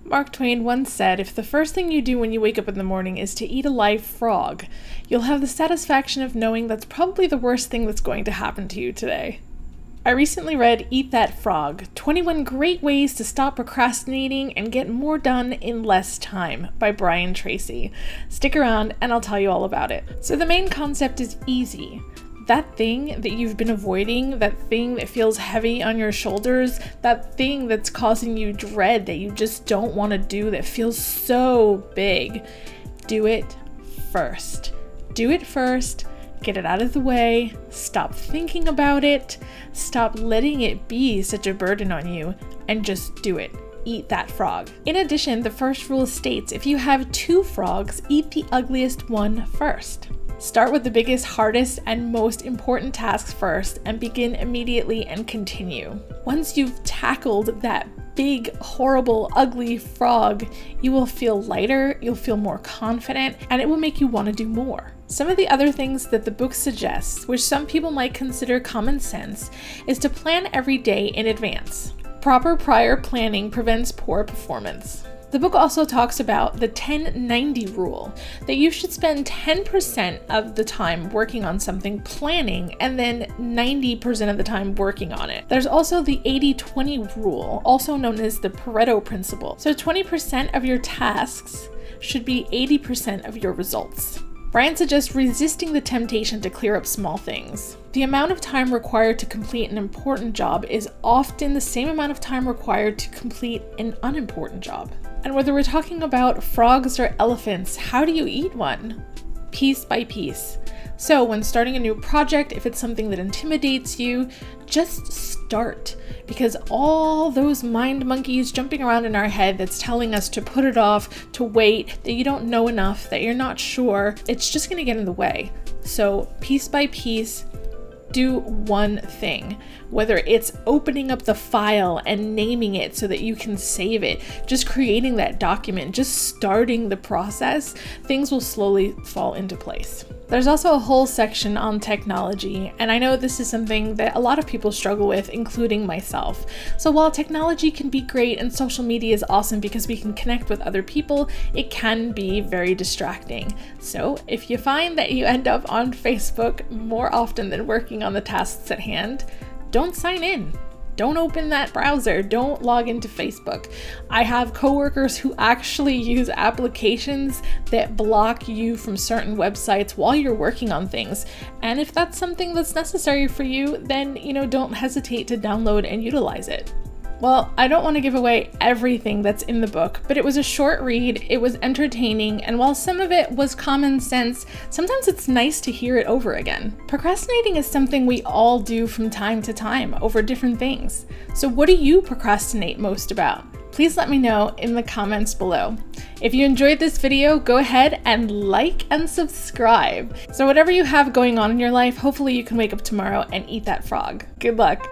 Mark Twain once said, if the first thing you do when you wake up in the morning is to eat a live frog, you'll have the satisfaction of knowing that's probably the worst thing that's going to happen to you today. I recently read Eat That Frog, 21 Great Ways to Stop Procrastinating and Get More Done in Less Time by Brian Tracy. Stick around and I'll tell you all about it. So the main concept is easy. That thing that you've been avoiding, that thing that feels heavy on your shoulders, that thing that's causing you dread that you just don't want to do, that feels so big, do it first. Do it first, get it out of the way, stop thinking about it, stop letting it be such a burden on you, and just do it. Eat that frog. In addition, the first rule states if you have 2 frogs, eat the ugliest one first. Start with the biggest, hardest, and most important tasks first and begin immediately and continue. Once you've tackled that big, horrible, ugly frog, you will feel lighter, you'll feel more confident, and it will make you want to do more. Some of the other things that the book suggests, which some people might consider common sense, is to plan every day in advance. Proper prior planning prevents poor performance. The book also talks about the 10-90 rule, that you should spend 10% of the time working on something planning and then 90% of the time working on it. There's also the 80-20 rule, also known as the Pareto principle. So 20% of your tasks should be 80% of your results. Brian suggests resisting the temptation to clear up small things. The amount of time required to complete an important job is often the same amount of time required to complete an unimportant job. And whether we're talking about frogs or elephants, how do you eat one? Piece by piece. So when starting a new project, if it's something that intimidates you, just start, because all those mind monkeys jumping around in our head that's telling us to put it off, to wait, that you don't know enough, that you're not sure, it's just gonna get in the way. So piece by piece, do one thing, whether it's opening up the file and naming it so that you can save it, just creating that document, just starting the process, things will slowly fall into place. There's also a whole section on technology, and I know this is something that a lot of people struggle with, including myself. So while technology can be great and social media is awesome because we can connect with other people, it can be very distracting. So if you find that you end up on Facebook more often than working on the tasks at hand, don't sign in. Don't open that browser. Don't log into Facebook. I have coworkers who actually use applications that block you from certain websites while you're working on things. And if that's something that's necessary for you, then, don't hesitate to download and utilize it. Well, I don't want to give away everything that's in the book, but it was a short read, it was entertaining, and while some of it was common sense, sometimes it's nice to hear it over again. Procrastinating is something we all do from time to time over different things. So what do you procrastinate most about? Please let me know in the comments below. If you enjoyed this video, go ahead and like and subscribe. So whatever you have going on in your life, hopefully you can wake up tomorrow and eat that frog. Good luck.